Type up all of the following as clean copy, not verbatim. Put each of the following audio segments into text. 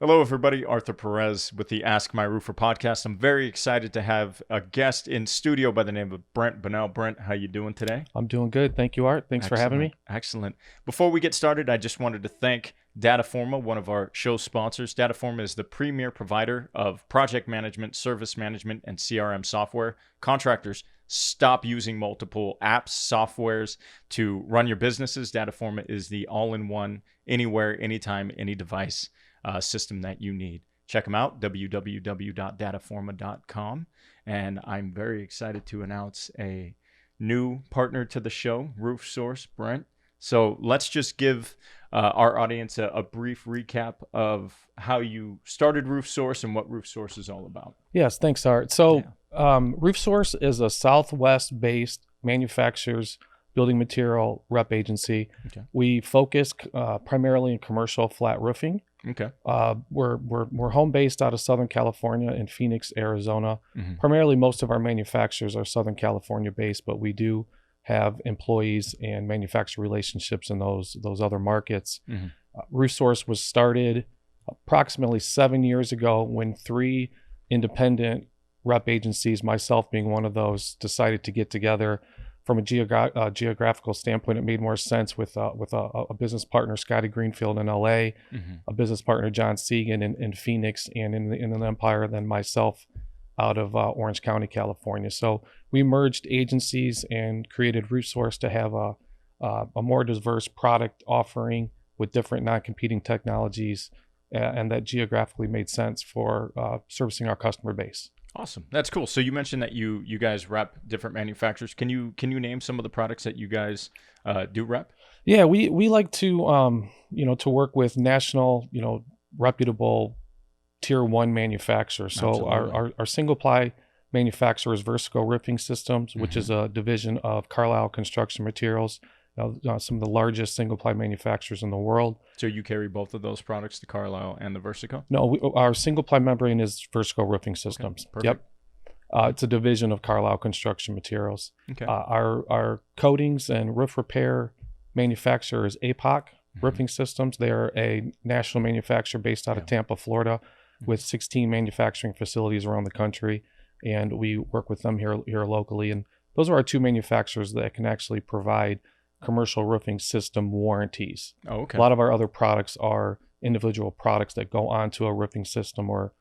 Hello, everybody. Arthur Perez with the Ask My Roofer podcast. I'm very excited to have a guest in studio by the name of Brent Bonnell. Brent, how you doing today? I'm doing good. Thank you, Art. Thanks for having me. Excellent. Before we get started, I just wanted to thank Dataforma, one of our show sponsors. Dataforma is the premier provider of project management, service management, and CRM software. Contractors, stop using multiple apps, softwares to run your businesses. Dataforma is the all-in-one, anywhere, anytime, any device system that you need. Check them out, www.dataforma.com. And I'm very excited to announce a new partner to the show, RoofSource, Brent. So let's just give our audience a brief recap of how you started RoofSource and what RoofSource is all about. Yes, thanks, Art. So RoofSource is a Southwest-based manufacturers building material rep agency. Okay. We focus primarily in commercial flat roofing. Okay. We're home based out of Southern California in Phoenix, Arizona. Mm-hmm. Primarily, most of our manufacturers are Southern California based, but we do have employees and manufacturer relationships in those other markets. Mm-hmm. RoofSource was started approximately 7 years ago when 3 independent rep agencies, myself being one of those, decided to get together. From a geographical standpoint, it made more sense with a business partner, Scotty Greenfield in LA, mm-hmm. a business partner, John Segan in Phoenix and in the Empire, than myself out of Orange County, California. So we merged agencies and created RoofSource to have a more diverse product offering with different non-competing technologies, and that geographically made sense for servicing our customer base. Awesome. That's cool. So you mentioned that you guys rep different manufacturers. Can you name some of the products that you guys do rep? Yeah, we like to to work with national, reputable tier 1 manufacturers. So our single ply manufacturer is Vertical Roofing Systems, mm-hmm. which is a division of Carlisle Construction Materials. Some of the largest single ply manufacturers in the world. So you carry both of those products, the Carlisle and the Versico? No, our single ply membrane is Vertical Roofing Systems. Okay, yep. It's a division of Carlisle Construction Materials. Okay. Our coatings and roof repair manufacturer is APOC mm-hmm. Roofing Systems. They are a national manufacturer based out of Tampa, Florida, mm-hmm. with 16 manufacturing facilities around the country. And we work with them here locally. And those are our 2 manufacturers that can actually provide commercial roofing system warranties. Oh, okay. A lot of our other products are individual products that go onto a roofing system or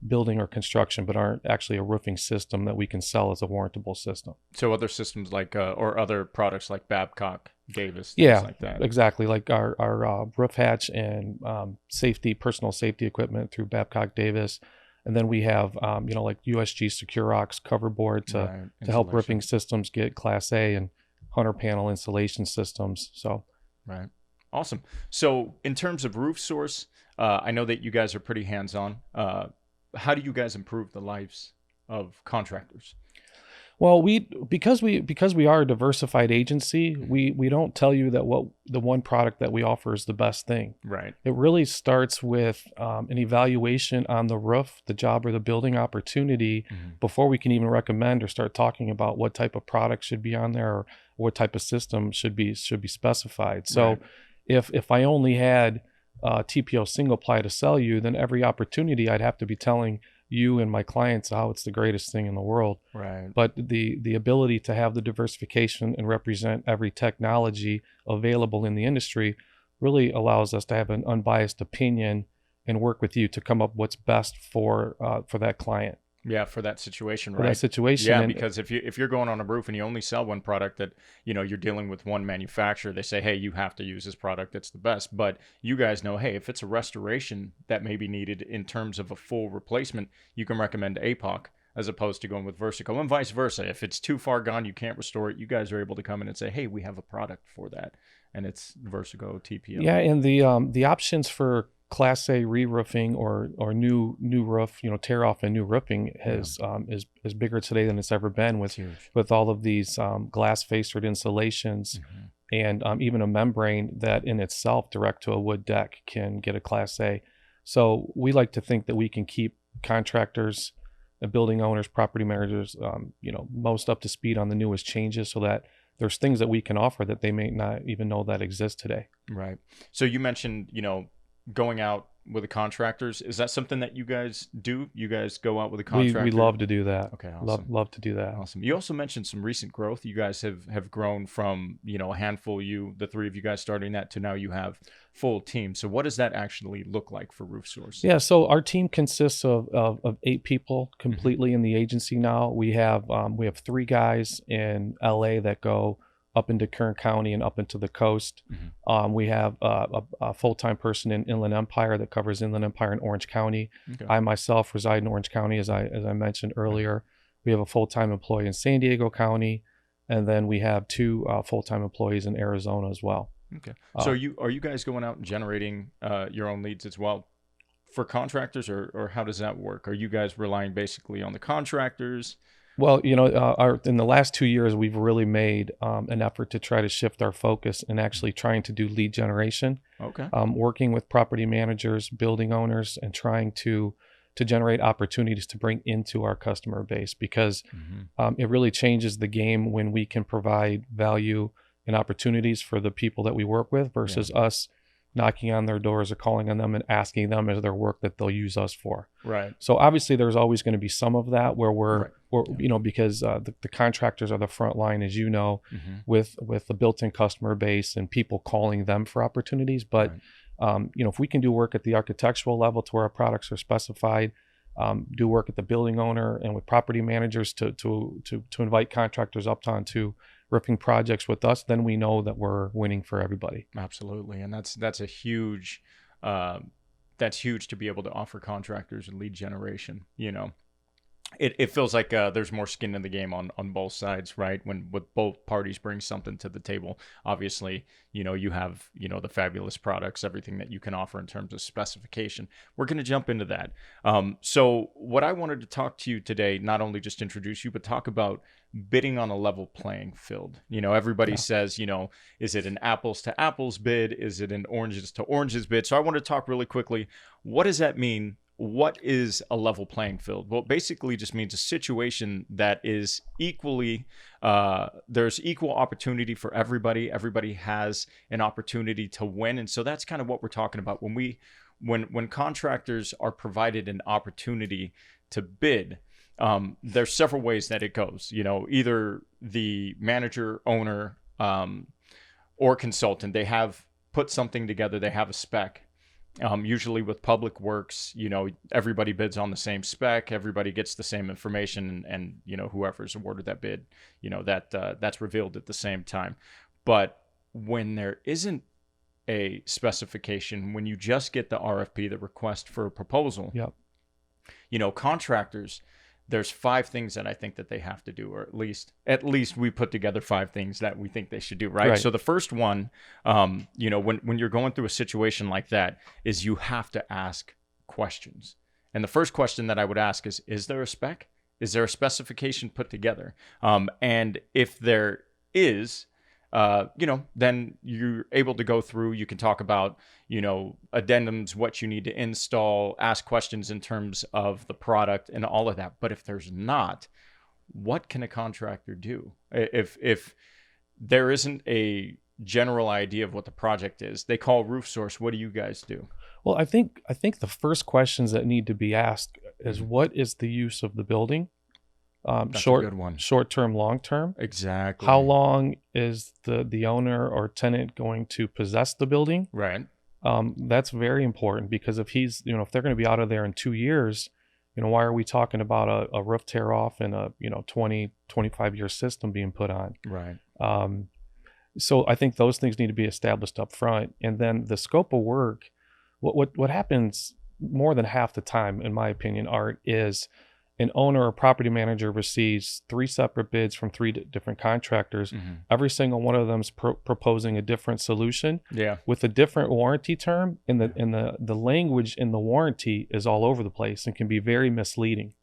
building or construction, but aren't actually a roofing system that we can sell as a warrantable system. So other systems like, or other products like Babcock, Davis, things like that. Exactly. Like our roof hatch and personal safety equipment through Babcock Davis. And then we have, like USG Securox cover board to help roofing systems get Class A and 100 panel insulation systems. So, right. Awesome. So in terms of RoofSource, I know that you guys are pretty hands-on. How do you guys improve the lives of contractors? Well, because we are a diversified agency, we don't tell you that what the one product that we offer is the best thing. Right. It really starts with an evaluation on the roof, the job, or the building opportunity mm-hmm. before we can even recommend or start talking about what type of product should be on there or what type of system should be specified. So, right. if I only had TPO single ply to sell you, then every opportunity I'd have to be telling you and my clients how it's the greatest thing in the world. Right. But the ability to have the diversification and represent every technology available in the industry really allows us to have an unbiased opinion and work with you to come up what's best for that client. Yeah, for that situation, right? For that situation. Yeah, because if you're going on a roof and you only sell one product that, you're dealing with one manufacturer, they say, hey, you have to use this product, it's the best. But you guys know, hey, if it's a restoration that may be needed in terms of a full replacement, you can recommend APOC as opposed to going with Versico, and vice versa. If it's too far gone, you can't restore it, you guys are able to come in and say, hey, we have a product for that. And it's Versico, TPO. Yeah, and the options for Class A re-roofing or new roof, tear off and new roofing is bigger today than it's ever been with all of these glass facered insulations mm-hmm. and even a membrane that in itself direct to a wood deck can get a Class A. So we like to think that we can keep contractors, building owners, property managers, most up to speed on the newest changes so that there's things that we can offer that they may not even know that exist today. Right. So you mentioned, going out with the contractors. Is that something that you guys do? You guys go out with a We contractor? love to do that. Okay, awesome. Love to do that. Awesome. You also mentioned some recent growth. You guys have grown from, a handful, the three of you guys starting that, to now you have full team. So what does that actually look like for RoofSource? Yeah, so our team consists of 8 people completely in the agency now. We have 3 guys in LA that go up into Kern County and up into the coast. We have a full-time person in Inland Empire that covers Inland Empire and Orange County. Okay. I myself reside in Orange County, as I mentioned earlier. We have a full-time employee in San Diego County, and then we have 2 full-time employees in Arizona as well. Okay. So are you guys going out and generating your own leads as well for contractors, or how does that work? Are you guys relying basically on the contractors? Well, in the last 2 years, we've really made an effort to try to shift our focus and actually trying to do lead generation. Okay. Working with property managers, building owners, and trying to generate opportunities to bring into our customer base, because it really changes the game when we can provide value and opportunities for the people that we work with versus us knocking on their doors or calling on them and asking them as their work that they'll use us for. Right. So obviously there's always going to be some of that where we're because the contractors are the front line, as with the built-in customer base and people calling them for opportunities. But if we can do work at the architectural level to where our products are specified, do work at the building owner and with property managers to invite contractors up onto roofing projects with us, then we know that we're winning for everybody. Absolutely. And that's a huge, that's huge to be able to offer contractors lead generation. It feels like there's more skin in the game on both sides, right? When with both parties bring something to the table. Obviously, you have, the fabulous products, everything that you can offer in terms of specification. We're going to jump into that. So what I wanted to talk to you today, not only just introduce you, but talk about bidding on a level playing field. Everybody says, is it an apples to apples bid? Is it an oranges to oranges bid? So I want to talk really quickly. What does that mean? What is a level playing field? Well, it basically just means a situation that is equally, there's equal opportunity for everybody. Everybody has an opportunity to win. And so that's kind of what we're talking about. When contractors are provided an opportunity to bid, there's several ways that it goes. Either the manager, owner, or consultant, they have put something together, they have a spec. Usually with public works, everybody bids on the same spec, everybody gets the same information, and whoever's awarded that bid, that's revealed at the same time. But when there isn't a specification, when you just get the RFP, the request for a proposal, contractors, there's 5 things that I think that they have to do, or at least we put together 5 things that we think they should do, right? So the first one, when you're going through a situation like that, is you have to ask questions. And the first question that I would ask is there a spec? Is there a specification put together? And if there is, then you're able to go through, you can talk about, addendums, what you need to install, ask questions in terms of the product and all of that. But if there's not, what can a contractor do? If there isn't a general idea of what the project is, they call RoofSource. What do you guys do? Well, I think the first questions that need to be asked is, what is the use of the building? That's a good one. Short-term, long-term. Exactly. How long is the owner or tenant going to possess the building? Right. That's very important, because if if they're going to be out of there in 2 years, why are we talking about a roof tear off and a 20, 25-year system being put on? Right. So I think those things need to be established up front. And then the scope of work, what happens more than half the time, in my opinion, Art, is an owner or property manager receives 3 separate bids from 3 different contractors. Every single one of them is proposing a different solution with a different warranty term, and the language in the warranty is all over the place and can be very misleading.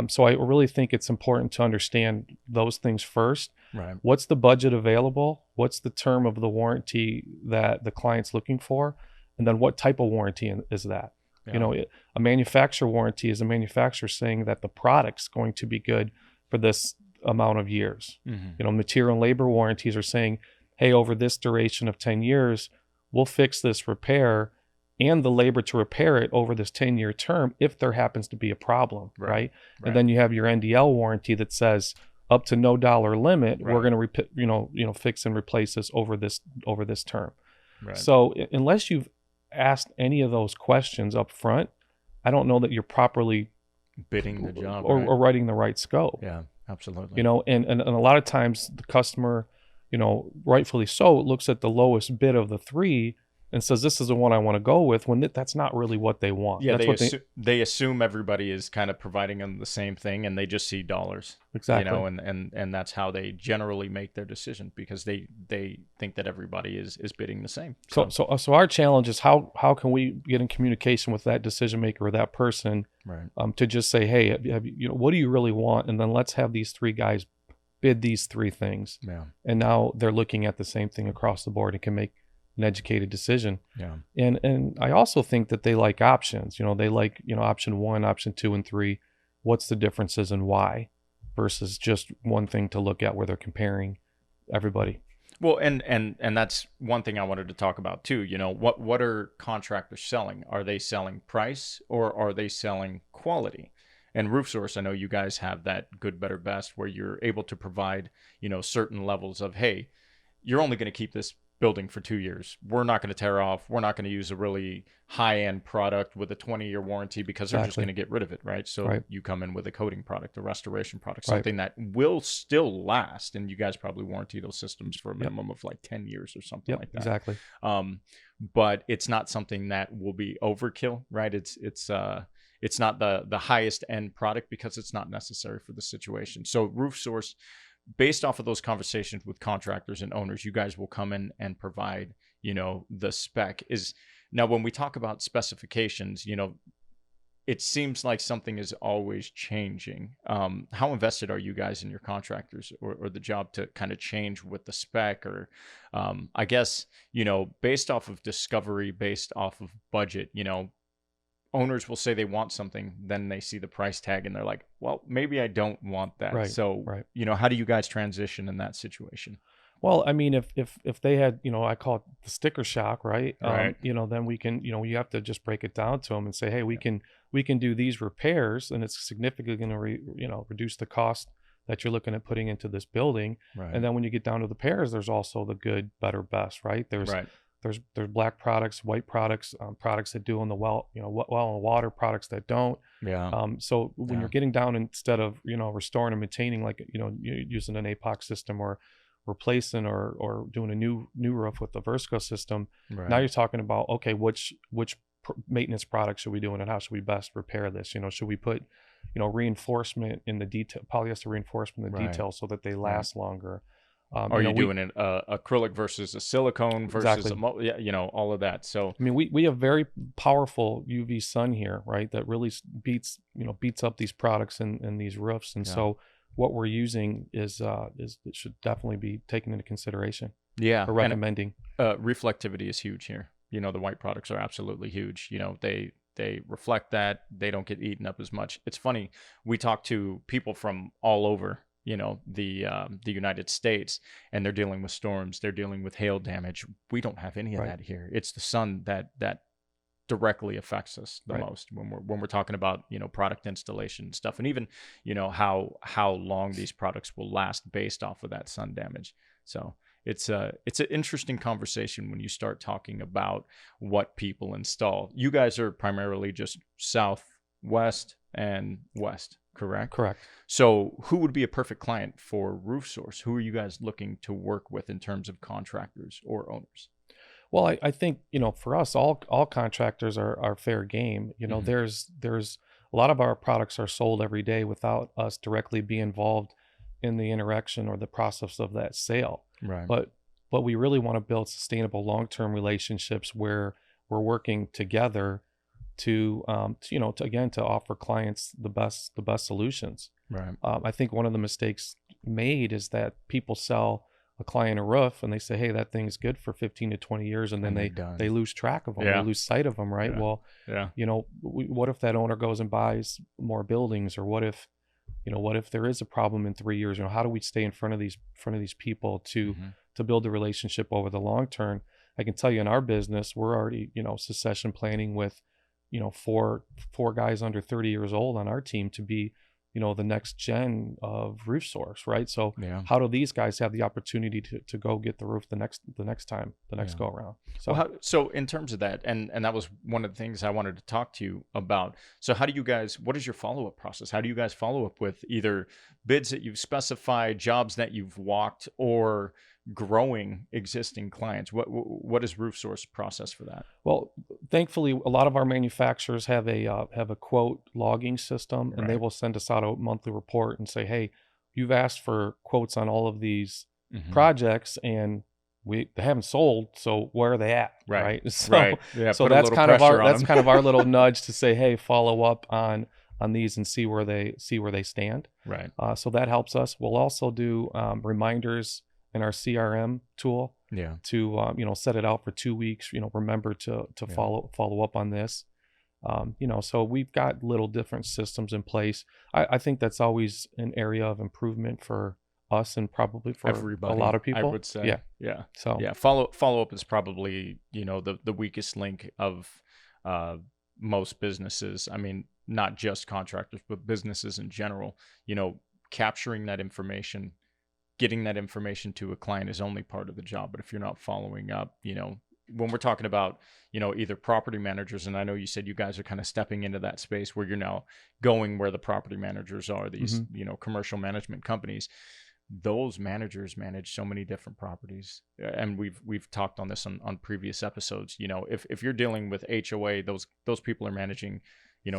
So I really think it's important to understand those things first. Right. What's the budget available? What's the term of the warranty that the client's looking for? And then what type of warranty is that? A manufacturer warranty is a manufacturer saying that the product's going to be good for this amount of years. Material and labor warranties are saying, hey, over this duration of 10 years, we'll fix this repair and the labor to repair it over this 10-year term if there happens to be a problem, right? And then you have your NDL warranty that says up to no dollar limit, we're going to fix and replace this over this term. Right. So unless you've asked any of those questions up front, I don't know that you're properly bidding the job or writing the right scope. Yeah, absolutely. You know, and a lot of times the customer, you know, rightfully so, looks at the lowest bid of the three and says, this is the one I want to go with, when that's not really what they want. Yeah, they assume everybody is kind of providing them the same thing, and they just see dollars. Exactly. You know, and that's how they generally make their decision, because they think that everybody is bidding the same. So our challenge is how can we get in communication with that decision maker or that person, to just say, hey, you know, what do you really want? And then let's have these three guys bid these three things. Yeah. And now they're looking at the same thing across the board and can make an educated decision. Yeah. And I also think that they like options. You know, they like, you know, option 1, option 2, and 3. What's the differences and why, versus just one thing to look at where they're comparing everybody. Well, and that's one thing I wanted to talk about too. You know, what are contractors selling? Are they selling price, or are they selling quality? And RoofSource, I know you guys have that good, better, best, where you're able to provide, you know, certain levels of, hey, you're only going to keep this building for 2 years. We're not going to tear off. We're not going to use a really high-end product with a 20-year warranty, because they're just going to get rid of it, right? So you come in with a coating product, a restoration product, something that will still last, and you guys probably warranty those systems for a minimum of like 10 years or something like that. Exactly. But it's not something that will be overkill, right? It's not the highest end product, because it's not necessary for the situation. So RoofSource, based off of those conversations with contractors and owners, you guys will come in and provide, you know, the spec. Now, when we talk about specifications, you know, it seems like something is always changing. How invested are you guys in your contractors or the job to kind of change with the spec? Or I guess, you know, based off of discovery, based off of budget, you know, owners will say they want something, then they see the price tag and they're like, well, maybe I don't want that. You know, how do you guys transition in that situation? Well, I mean, if they had, you know, I call it the sticker shock, right? You know, then we can, you know, you have to just break it down to them and say, hey, we can do these repairs, and it's significantly going to, reduce the cost that you're looking at putting into this building. And then when you get down to the pairs, there's also the good, better, best, right? There's black products, white products, products that do on the well in the water, products that don't. So when you're getting down, instead of, you know, restoring and maintaining, like, you know, using an APOC system, or replacing or doing a new roof with the Vertical system, now you're talking about, okay, which maintenance products should we do, and how should we best repair this? You know, should we put, you know, reinforcement in the detail, polyester reinforcement in the detail, so that they last longer? Are you doing an acrylic versus a silicone versus you know, all of that? So I mean, we have very powerful UV sun here, right? That really beats up these products and these roofs. And so what we're using is it should definitely be taken into consideration. Yeah, or recommending. Reflectivity is huge here. You know, the white products are absolutely huge. You know, they reflect that. They don't get eaten up as much. It's funny. We talk to people from all over, you know, the United States, and they're dealing with storms, they're dealing with hail damage. We don't have any of that here. It's the sun that directly affects us the most when we're talking about, you know, product installation stuff, and even, you know, how long these products will last based off of that sun damage. So it's an interesting conversation when you start talking about what people install. You guys are primarily just south, west, and west. Correct. So who would be a perfect client for RoofSource? Who are you guys looking to work with in terms of contractors or owners? Well, I think, you know, for us, all contractors are fair game. You know, there's a lot of our products are sold every day without us directly being involved in the interaction or the process of that sale. But we really want to build sustainable long-term relationships where we're working together to offer clients the best solutions. I think one of the mistakes made is that people sell a client a roof and they say, hey, that thing's good for 15 to 20 years, and then they lose track of them. They lose sight of them, right? You know, what if that owner goes and buys more buildings, or what if there is a problem in 3 years? You know, how do we stay in front of these people to build a relationship over the long term? I can tell you in our business, we're already, succession planning with, four guys under 30 years old on our team to be, the next gen of RoofSource, right? So Yeah. how do these guys have the opportunity to go get the roof the next time, the next go around? So, well, so in terms of that, and that was one of the things I wanted to talk to you about. So how do you guys, what is your follow-up process? How do you guys follow up with either bids that you've specified, jobs that you've walked, or growing existing clients? What is RoofSource process for that? well, thankfully, a lot of our manufacturers have a quote logging system, and they Right. will send us out a monthly report and say, hey, you've asked for quotes on all of these Mm-hmm. projects, and they haven't sold, so where are they at? Right. So Right. Yeah. so Put a that's little kind of pressure on that's them. kind of our little nudge to say, hey, follow up on these and see where they stand. Right. So that helps us. We'll also do reminders in our CRM tool Yeah. to set it out for 2 weeks. Remember to Yeah. follow up on this. So we've got little different systems in place. I think that's always an area of improvement for us and probably for Everybody, a lot of people. I would say. Yeah. Yeah. So Yeah. Follow up is probably, the weakest link of most businesses. I mean, not just contractors, but businesses in general. Capturing that information, getting that information to a client is only part of the job. But if you're not following up, when we're talking about, either property managers, and I know you said you guys are kind of stepping into that space where you're now going where the property managers are, these, commercial management companies. Those managers manage so many different properties, and we've talked on this on previous episodes. If you're dealing with HOA, those people are managing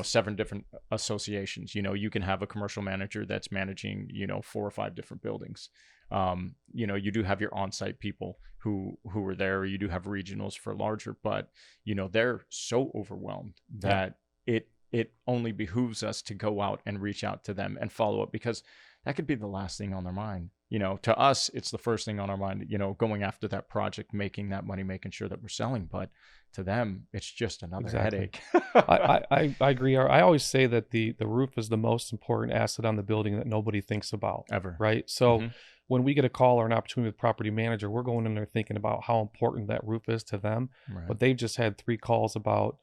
7 different associations. You can have a commercial manager that's managing 4 or 5 different buildings. You do have your on-site people who are there, or you do have regionals for larger, but they're so overwhelmed that it only behooves us to go out and reach out to them and follow up, because that could be the last thing on their mind. To us, it's the first thing on our mind, going after that project, making that money, making sure that we're selling. But to them, it's just another headache. I agree. I always say that the roof is the most important asset on the building that nobody thinks about. Ever. Right. So when we get a call or an opportunity with property manager, we're going in there thinking about how important that roof is to them. Right. But they've just had 3 calls about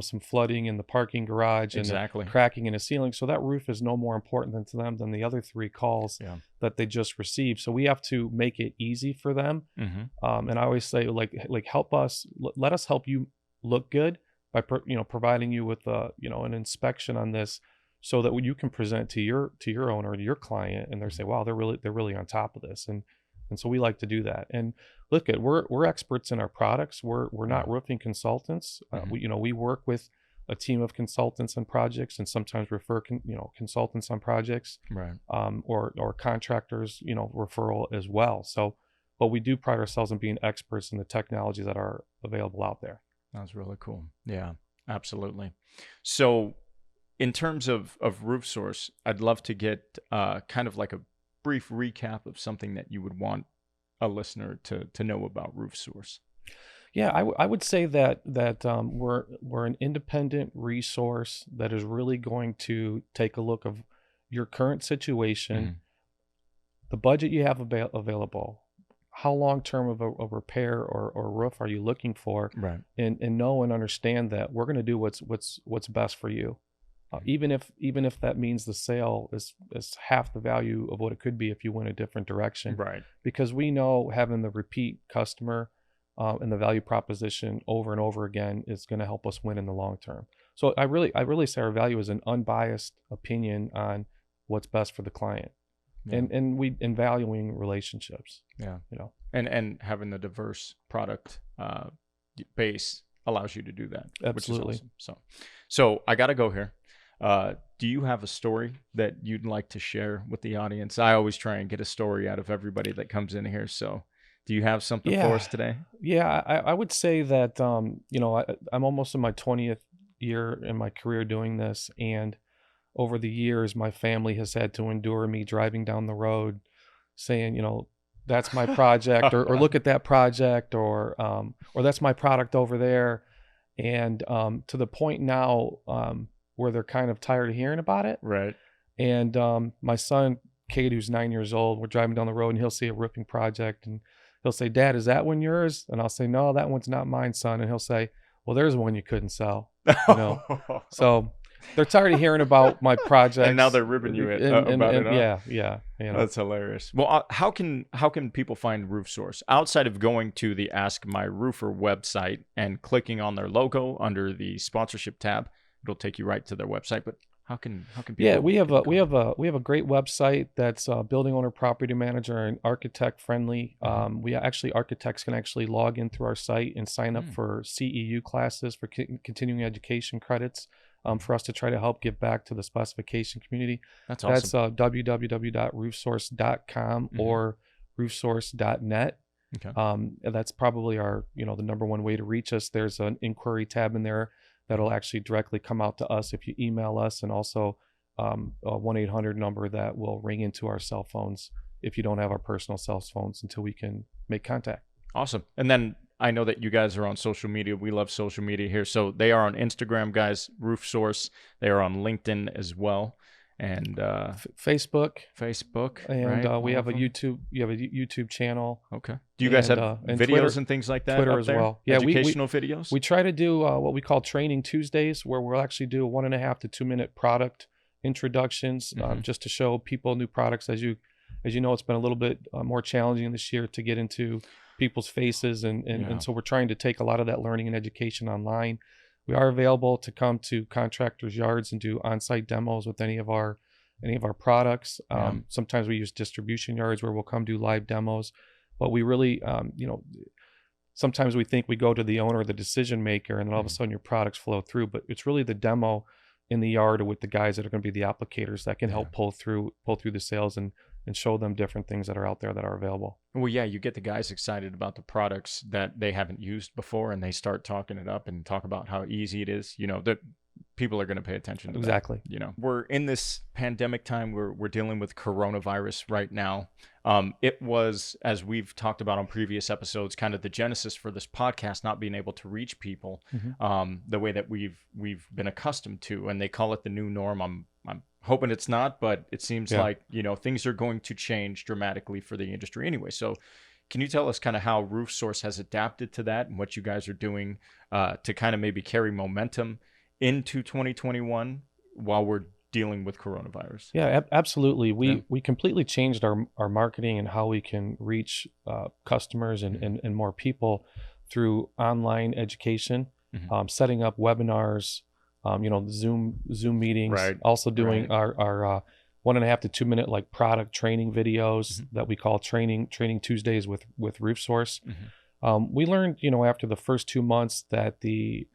some flooding in the parking garage and Exactly. cracking in a ceiling. So that roof is no more important to them than the other 3 calls that they just received. So we have to make it easy for them. And I always say, like help us, let us help you look good by providing you with an inspection on this, so that when you can present to your owner, to your client, and they say, wow, they're really on top of this. And so we like to do that. And look, we're experts in our products. We're not roofing consultants. We work with a team of consultants on projects, and sometimes refer consultants on projects, right? Or contractors, referral as well. So, but we do pride ourselves in being experts in the technologies that are available out there. That's really cool. Yeah, absolutely. So, in terms of RoofSource, I'd love to get kind of like a brief recap of something that you would want a listener to know about RoofSource. Yeah, I would say that we're an independent resource that is really going to take a look of your current situation, the budget you have available, how long term of a repair or roof are you looking for, right? And know and understand that we're going to do what's best for you. Even if that means the sale is half the value of what it could be if you went a different direction, right? Because we know having the repeat customer and the value proposition over and over again is going to help us win in the long term. So I really say our value is an unbiased opinion on what's best for the client, and valuing relationships. And having the diverse product base allows you to do that. Absolutely. Which is awesome. So I got to go here. Do you have a story that you'd like to share with the audience? I always try and get a story out of everybody that comes in here. So do you have something for us today? Yeah, I would say that, I'm almost in my 20th year in my career doing this. And over the years, my family has had to endure me driving down the road saying, that's my project, or look at that project, or that's my product over there. And to the point now where they're kind of tired of hearing about it. Right. And my son, Kate, who's 9 years old, we're driving down the road and he'll see a roofing project and he'll say, "Dad, is that one yours?" And I'll say, "No, that one's not mine, son." And he'll say, "Well, there's one you couldn't sell." You know, so they're tired of hearing about my projects, and now they're ribbing you about it. Huh? Yeah. You know. That's hilarious. Well, how can people find RoofSource outside of going to the Ask My Roofer website and clicking on their logo under the sponsorship tab? It'll take you right to their website. But how can people? Yeah, we have a great website that's building owner, property manager, and architect friendly. Architects can actually log in through our site and sign up for CEU classes for continuing education credits. For us to try to help give back to the specification community. That's awesome. That's www.roofsource.com or roofsource.net. Okay. That's probably our, the number one way to reach us. There's an inquiry tab in there that'll actually directly come out to us if you email us, and also a 1-800 number that will ring into our cell phones if you don't have our personal cell phones until we can make contact. Awesome. And then I know that you guys are on social media. We love social media here. So they are on Instagram, guys, RoofSource. They are on LinkedIn as well. And Facebook. And right? We have a YouTube. You have a YouTube channel. Okay. Do you guys have videos Twitter, and things like that? Twitter as well. Yeah, educational videos. We try to do what we call Training Tuesdays, where we'll actually do 1.5 to 2 minute product introductions, just to show people new products. As you know, it's been a little bit more challenging this year to get into people's faces, and so we're trying to take a lot of that learning and education online. We are available to come to contractors' yards and do on-site demos with any of our products. Sometimes we use distribution yards where we'll come do live demos, but we really, sometimes we think we go to the owner or the decision maker, and then all of a sudden your products flow through. But it's really the demo in the yard or with the guys that are going to be the applicators that can help pull through the sales and show them different things that are out there that are available. Well, yeah, you get the guys excited about the products that they haven't used before, and they start talking it up and talk about how easy it is. That people are going to pay attention to exactly. That. We're in this pandemic time. We're dealing with coronavirus right now. It was, as we've talked about on previous episodes, kind of the genesis for this podcast, not being able to reach people the way that we've been accustomed to, and they call it the new norm. I'm hoping it's not, but it seems like things are going to change dramatically for the industry anyway. So can you tell us kind of how RoofSource has adapted to that and what you guys are doing to kind of maybe carry momentum into 2021 while we're dealing with coronavirus? Yeah, absolutely. We completely changed our marketing and how we can reach customers and more people through online education, setting up webinars, Zoom meetings, right. Also doing our 1.5 to 2 minute like product training videos that we call training Tuesdays with RoofSource. We learned, after the first 2 months that the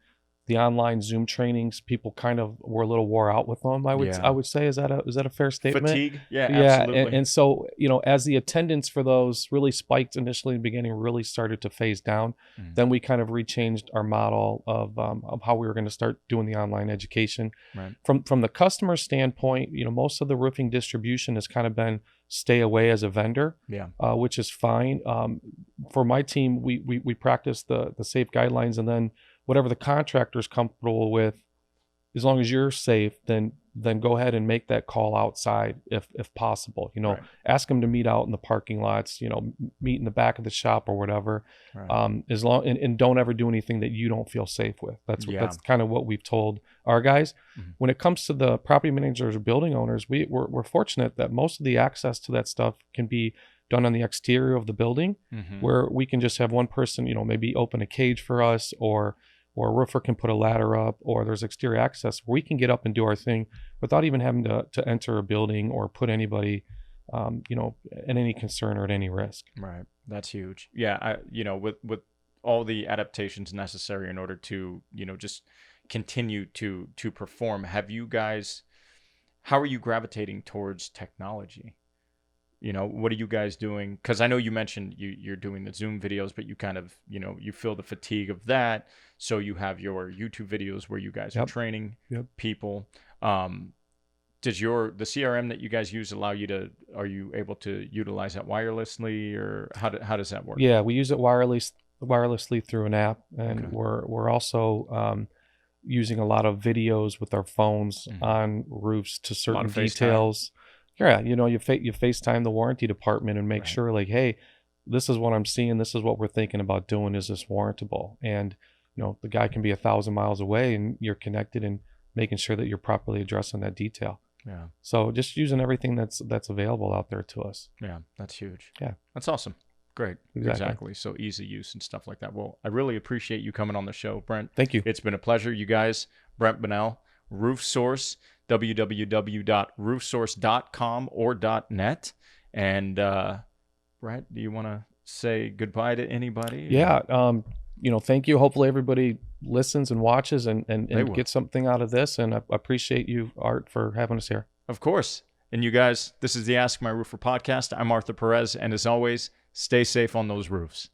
online Zoom trainings, people kind of were a little wore out with them. I would say, is that a fair statement? Fatigue, absolutely. And so as the attendance for those really spiked initially in the beginning, really started to phase down. Then we kind of rechanged our model of how we were going to start doing the online education. Right. From the customer standpoint, most of the roofing distribution has kind of been stay away as a vendor, which is fine. For my team, we practice the safe guidelines, and then whatever the contractor's comfortable with, as long as you're safe, then go ahead and make that call outside if possible. Right. Ask them to meet out in the parking lots, meet in the back of the shop or whatever. Right. As long and don't ever do anything that you don't feel safe with. That's kind of what we've told our guys. When it comes to the property managers or building owners, we're fortunate that most of the access to that stuff can be done on the exterior of the building, where we can just have one person, maybe open a cage for us, or a roofer can put a ladder up, or there's exterior access where we can get up and do our thing without even having to enter a building or put anybody, at any concern or at any risk. Right. That's huge. Yeah. With all the adaptations necessary in order to, just continue to perform, how are you gravitating towards technology? What are you guys doing? Because I know you mentioned you're doing the Zoom videos, but you kind of, you feel the fatigue of that. So you have your YouTube videos where you guys are training people. Does the CRM that you guys use are you able to utilize that wirelessly, or how does that work? Yeah, we use it wirelessly through an app, and we're also using a lot of videos with our phones on roofs to certain details. Yeah, you FaceTime the warranty department and make sure, like, hey, this is what I'm seeing. This is what we're thinking about doing. Is this warrantable? And, the guy can be 1,000 miles away and you're connected and making sure that you're properly addressing that detail. Yeah. So just using everything that's available out there to us. Yeah, that's huge. Yeah. That's awesome. Great. Exactly. So easy use and stuff like that. Well, I really appreciate you coming on the show, Brent. Thank you. It's been a pleasure. You guys, Brent Bonnell, RoofSource, www.roofsource.com or .net. And Brent, do you want to say goodbye to anybody? Yeah. Thank you. Hopefully everybody listens and watches and gets something out of this. And I appreciate you, Art, for having us here. Of course. And you guys, this is the Ask My Roofer podcast. I'm Arthur Perez. And as always, stay safe on those roofs.